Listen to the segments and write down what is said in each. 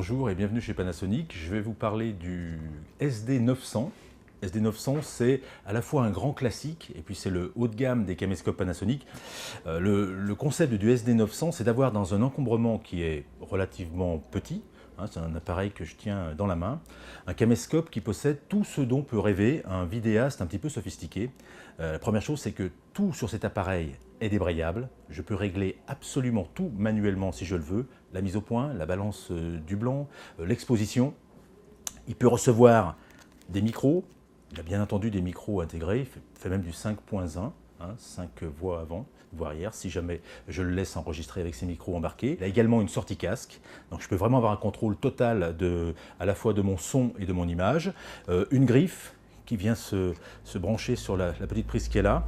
Bonjour et bienvenue chez Panasonic. Je vais vous parler du SD900. SD900, c'est à la fois un grand classique et puis c'est le haut de gamme des caméscopes Panasonic. Le concept du SD900, c'est d'avoir dans un encombrement qui est relativement petit, c'est un appareil que je tiens dans la main, un caméscope qui possède tout ce dont peut rêver un vidéaste un petit peu sophistiqué. La première chose, c'est que tout sur cet appareil est débrayable. Je peux régler absolument tout manuellement si je le veux. La mise au point, la balance du blanc, l'exposition. Il peut recevoir des micros. Il a bien entendu des micros intégrés. Il fait même du 5.1, 5 voix avant, voix arrière, si jamais je le laisse enregistrer avec ses micros embarqués. Il a également une sortie casque. Donc je peux vraiment avoir un contrôle total à la fois de mon son et de mon image. Une griffe qui vient se brancher sur la petite prise qui est là.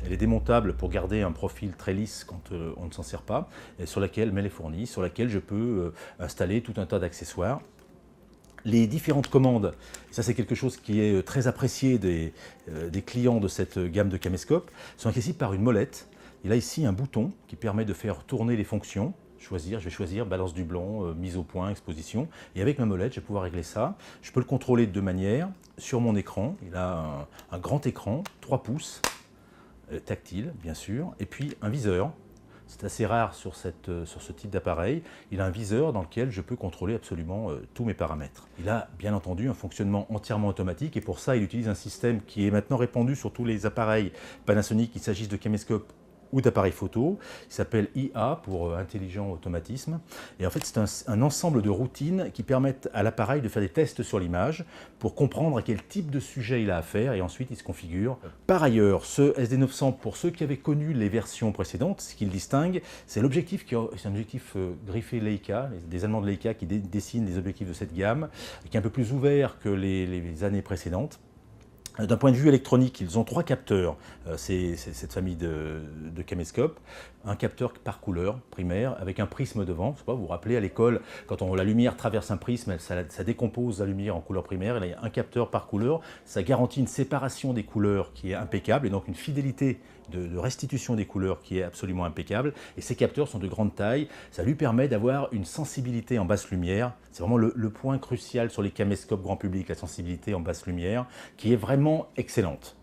Elle est démontable pour garder un profil très lisse quand on ne s'en sert pas, et sur laquelle elle est fournie, sur laquelle je peux installer tout un tas d'accessoires. Les différentes commandes, ça c'est quelque chose qui est très apprécié des clients de cette gamme de caméscopes, sont accessibles par une molette. Il a ici un bouton qui permet de faire tourner les fonctions. Je vais choisir balance du blanc, mise au point, exposition. Et avec ma molette, je vais pouvoir régler ça. Je peux le contrôler de deux manières. Sur mon écran, il a un grand écran, 3 pouces, tactile bien sûr, et puis un viseur. C'est assez rare sur ce type d'appareil. Il a un viseur dans lequel je peux contrôler absolument tous mes paramètres. Il a bien entendu un fonctionnement entièrement automatique et pour ça, il utilise un système qui est maintenant répandu sur tous les appareils Panasonic, qu'il s'agisse de caméscopes ou d'appareils photo. Il s'appelle IA pour intelligent automatisme. Et en fait, c'est un ensemble de routines qui permettent à l'appareil de faire des tests sur l'image pour comprendre à quel type de sujet il a à faire et ensuite il se configure. Par ailleurs, ce SD900, pour ceux qui avaient connu les versions précédentes, ce qu'il distingue, c'est l'objectif c'est un objectif griffé Leica, des Allemands de Leica qui dessinent les objectifs de cette gamme, qui est un peu plus ouvert que les années précédentes. D'un point de vue électronique, ils ont 3 capteurs, c'est cette famille de caméscopes. Un capteur par couleur primaire avec un prisme devant. Je sais pas, vous vous rappelez à l'école, quand la lumière traverse un prisme, ça décompose la lumière en couleur primaire. Et là, il y a un capteur par couleur. Ça garantit une séparation des couleurs qui est impeccable et donc une fidélité de restitution des couleurs qui est absolument impeccable. Et ces capteurs sont de grande taille. Ça lui permet d'avoir une sensibilité en basse lumière. C'est vraiment le point crucial sur les caméscopes grand public, la sensibilité en basse lumière, qui est vraiment excellente.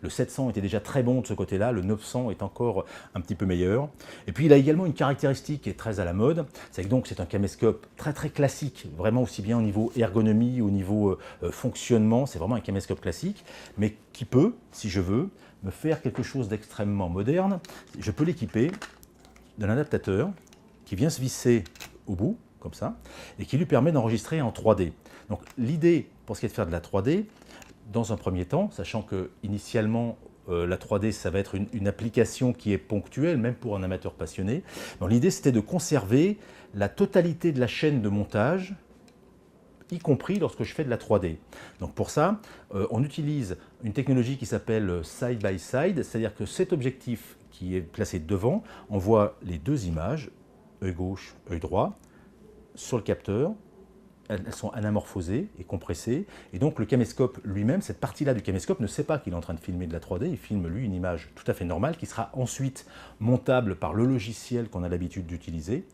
Le 700 était déjà très bon de ce côté-là, le 900 est encore un petit peu meilleur. Et puis il a également une caractéristique qui est très à la mode, c'est que donc c'est un caméscope très très classique, vraiment aussi bien au niveau ergonomie, au niveau fonctionnement, c'est vraiment un caméscope classique, mais qui peut, si je veux, me faire quelque chose d'extrêmement moderne. Je peux l'équiper d'un adaptateur qui vient se visser au bout, comme ça, et qui lui permet d'enregistrer en 3D. Donc l'idée, pour ce qui est de faire de la 3D, dans un premier temps, sachant que initialement la 3D, ça va être une application qui est ponctuelle, même pour un amateur passionné. Donc l'idée, c'était de conserver la totalité de la chaîne de montage, y compris lorsque je fais de la 3D. Donc pour ça, on utilise une technologie qui s'appelle side-by-side, c'est-à-dire que cet objectif qui est placé devant envoie les deux images, œil gauche, œil droit, sur le capteur. Elles sont anamorphosées et compressées, et donc le caméscope lui-même, cette partie-là du caméscope ne sait pas qu'il est en train de filmer de la 3D, il filme lui une image tout à fait normale qui sera ensuite montable par le logiciel qu'on a l'habitude d'utiliser.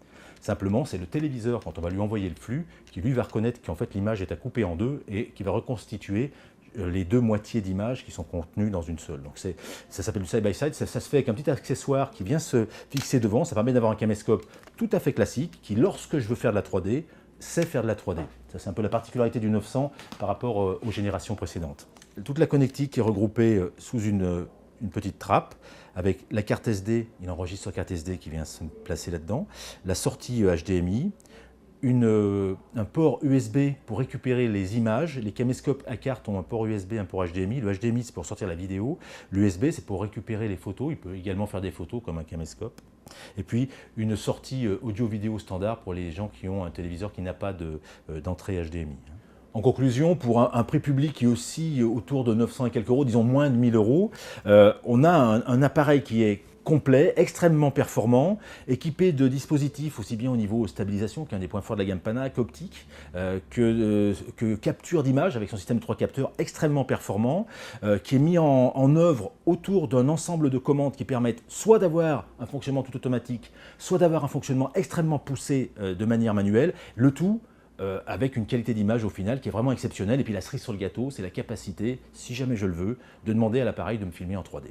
Simplement, c'est le téléviseur, quand on va lui envoyer le flux, qui lui va reconnaître qu'en fait l'image est à couper en deux et qui va reconstituer les deux moitiés d'image qui sont contenues dans une seule. Donc ça s'appelle du side-by-side, ça se fait avec un petit accessoire qui vient se fixer devant, ça permet d'avoir un caméscope tout à fait classique qui, lorsque je veux faire de la 3D, sait faire de la 3D. Ça, c'est un peu la particularité du 900 par rapport aux générations précédentes. Toute la connectique est regroupée sous une petite trappe avec la carte SD, il enregistre sur carte SD qui vient se placer là-dedans, la sortie HDMI, un port USB pour récupérer les images. Les caméscopes à carte ont un port USB, un port HDMI. Le HDMI, c'est pour sortir la vidéo. L'USB, c'est pour récupérer les photos. Il peut également faire des photos comme un caméscope. Et puis, une sortie audio-vidéo standard pour les gens qui ont un téléviseur qui n'a pas d'entrée HDMI. En conclusion, pour un prix public qui est aussi autour de 900 et quelques euros, disons moins de 1000 euros, on a un appareil qui est complet, extrêmement performant, équipé de dispositifs aussi bien au niveau stabilisation, qui est un des points forts de la gamme Pana, qu'optique, que capture d'image avec son système 3 capteurs extrêmement performant, qui est mis en œuvre autour d'un ensemble de commandes qui permettent soit d'avoir un fonctionnement tout automatique, soit d'avoir un fonctionnement extrêmement poussé de manière manuelle, le tout avec une qualité d'image au final qui est vraiment exceptionnelle. Et puis la cerise sur le gâteau, c'est la capacité, si jamais je le veux, de demander à l'appareil de me filmer en 3D.